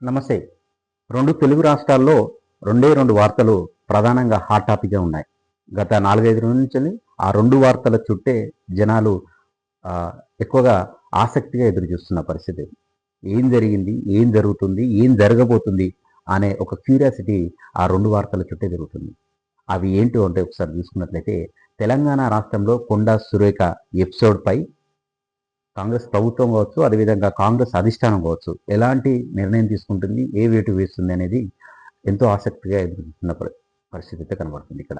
నమస్తే. 2 తెలుగు రాష్ట్రాల్లో రెండే 2 వార్తలు ప్రధానంగా హాట్ టాపిక్‌గా ఉన్నాయి. గత 4, 5 రోజుల నుంచెల్లి ఆ 2 వార్తల చుట్టే జనాలు ఎక్కువగా ఆసక్తిగా ఎదురుచూస్తున్న పరిస్థితి. ఏం జరిగింది? ఏం జరుగుతుంది? ఏం జరగబోతుంది? అనే ఒక క్యూరియాసిటీ ఆ 2 వార్తల చుట్టే జరుగుతుంది. అవి ఏంటో అంటే ఒకసారి చూసుకున్నట్లయితే తెలంగాణ రాష్ట్రంలో కొండా సురేఖ ఎపిసోడ్‌పై కాంగ్రెస్ ప్రభుత్వం కావచ్చు, అదేవిధంగా కాంగ్రెస్ అధిష్టానం కావచ్చు, ఎలాంటి నిర్ణయం తీసుకుంటుంది, ఏ వేటు వేస్తుంది అనేది ఎంతో ఆసక్తిగా ఎదురుచూస్తున్న పరిస్థితి అయితే కనబడుతుంది ఇక్కడ.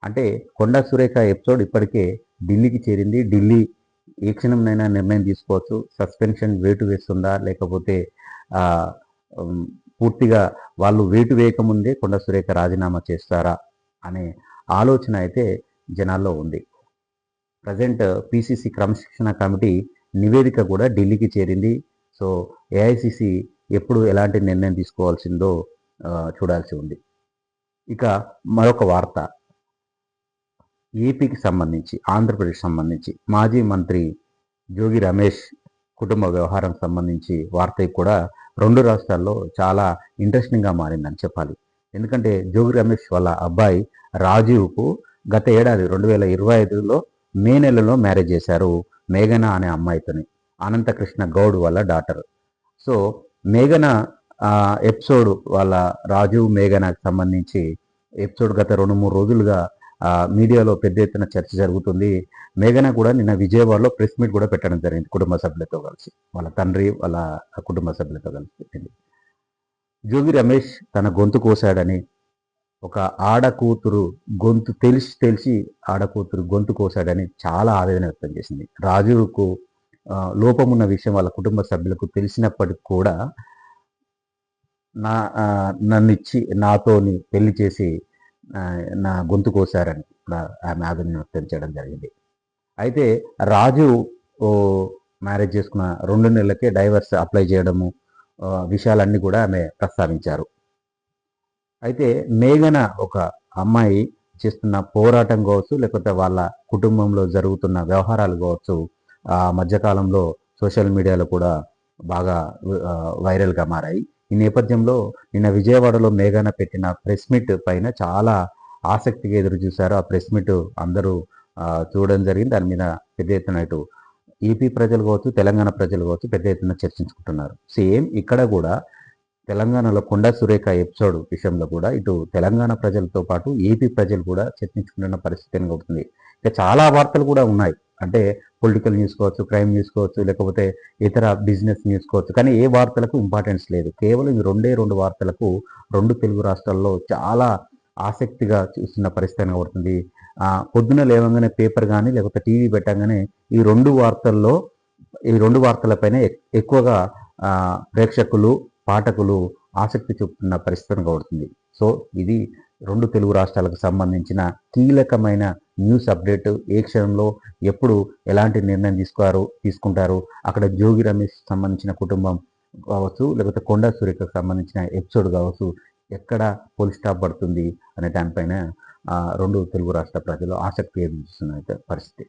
అంటే కొండా సురేఖ ఎపిసోడ్ ఇప్పటికే ఢిల్లీకి చేరింది. ఢిల్లీ ఏ క్షణంనైనా నిర్ణయం తీసుకోవచ్చు. సస్పెన్షన్ వేటు వేస్తుందా? లేకపోతే ఆహ్, హ్మ్, పూర్తిగా వాళ్ళు వేటు వేయకముందే కొండా సురేఖ రాజీనామా చేస్తారా? అనే ఆలోచన అయితే జనాల్లో ఉంది. ప్రజెంట్ పీసీసీ క్రమశిక్షణ కమిటీ నివేదిక కూడా ఢిల్లీకి చేరింది. సో, ఏఐసీసీ ఎప్పుడు ఎలాంటి నిర్ణయం తీసుకోవాల్సిందో చూడాల్సి ఉంది. ఇక మరొక వార్త ఏపీకి సంబంధించి, ఆంధ్రప్రదేశ్ సంబంధించి మాజీ మంత్రి జోగి రమేష్ కుటుంబ వ్యవహారం సంబంధించి వార్త కూడా 2 రాష్ట్రాల్లో చాలా ఇంట్రెస్టింగ్‌గా మారిందని చెప్పాలి. ఎందుకంటే జోగి రమేష్ వాళ్ళ అబ్బాయి రాజీవ్‌కు గత ఏడాది 2025లో మే నెలలో మ్యారేజ్ చేశారు మేఘన అనే అమ్మాయితోని. అనంతకృష్ణ గౌడ్ వాళ్ళ డాటర్. సో, మేఘన ఎపిసోడ్ వాళ్ళ రాజీవ్ మేఘనకు సంబంధించి ఎపిసోడ్ గత 2, 3 రోజులుగా మీడియాలో పెద్ద ఎత్తున చర్చ జరుగుతుంది. మేఘన కూడా నిన్న విజయవాడలో ప్రెస్ మీట్ కూడా పెట్టడం జరిగింది కుటుంబ సభ్యులతో కలిసి. వాళ్ళ తండ్రి, వాళ్ళ కుటుంబ సభ్యులతో కలిసి పెట్టింది. జోగి రమేష్ తన గొంతు కోసాడని, ఒక ఆడకూతురు గొంతు తెలిసి ఆడకూతురు గొంతు కోసాడని చాలా ఆవేదన వ్యక్తం చేసింది. రాజీవ్‌కు లోపమున్న విషయం వాళ్ళ కుటుంబ సభ్యులకు తెలిసినప్పటికి కూడా నన్నిచ్చి నాతోని పెళ్లి చేసి నా గొంతు కోసారని కూడా ఆమె ఆవేదన వ్యక్తం చేయడం జరిగింది. అయితే రాజు మ్యారేజ్ చేసుకున్న 2 నెలలకే డైవర్స్ అప్లై చేయడము విషయాలన్నీ కూడా ఆమె ప్రస్తావించారు. అయితే మేఘన ఒక అమ్మాయి చేస్తున్న పోరాటం కావచ్చు, లేకపోతే వాళ్ళ కుటుంబంలో జరుగుతున్న వ్యవహారాలు కావచ్చు, ఆ మధ్యకాలంలో సోషల్ మీడియాలో కూడా బాగా వైరల్‌గా మారాయి. ఈ నేపథ్యంలో నిన్న విజయవాడలో మేఘన పెట్టిన ప్రెస్ మీట్ పైన చాలా ఆసక్తిగా ఎదురు చూశారు. ఆ ప్రెస్ మీట్ అందరూ చూడడం జరిగింది. దాని మీద పెద్ద ఎత్తున ఇటు ఏపీ ప్రజలు కావచ్చు, తెలంగాణ ప్రజలు కావచ్చు పెద్ద ఎత్తున చర్చించుకుంటున్నారు. సేమ్ ఇక్కడ కూడా తెలంగాణలో కొండా సురేఖ ఎపిసోడ్ విషయంలో కూడా ఇటు తెలంగాణ ప్రజలతో పాటు ఏపీ ప్రజలు కూడా చర్చించుకుంటున్న పరిస్థితి కనబడుతుంది. ఇక చాలా వార్తలు కూడా ఉన్నాయి. అంటే పొలిటికల్ న్యూస్ కావచ్చు, క్రైమ్ న్యూస్ కావచ్చు, లేకపోతే ఇతర బిజినెస్ న్యూస్ కావచ్చు. కానీ ఏ వార్తలకు ఇంపార్టెన్స్ లేదు. కేవలం ఈ 2 వార్తలకు 2 తెలుగు రాష్ట్రాల్లో చాలా ఆసక్తిగా చూస్తున్న పరిస్థితి కనబడుతుంది. పొద్దున లేవగానే పేపర్ కానీ లేకపోతే టీవీ పెట్టగానే ఈ 2 వార్తలపైనే ఎక్కువగా ప్రేక్షకులు, పాఠకులు ఆసక్తి చూపుతున్న పరిస్థితి కనబడుతుంది. సో, ఇది 2 తెలుగు రాష్ట్రాలకు సంబంధించిన కీలకమైన న్యూస్ అప్డేట్. ఏ క్షణంలో ఎప్పుడు ఎలాంటి నిర్ణయం తీసుకుంటారు, అక్కడ జోగి రమేష్ సంబంధించిన కుటుంబం కావచ్చు, లేకపోతే కొండా సురేఖకు సంబంధించిన ఎపిసోడ్ కావచ్చు, ఎక్కడ ఫుల్ స్టాప్ పడుతుంది అనే దానిపైన 2 తెలుగు రాష్ట్ర ప్రజలు ఆసక్తి ఎదురు చూస్తున్న పరిస్థితి.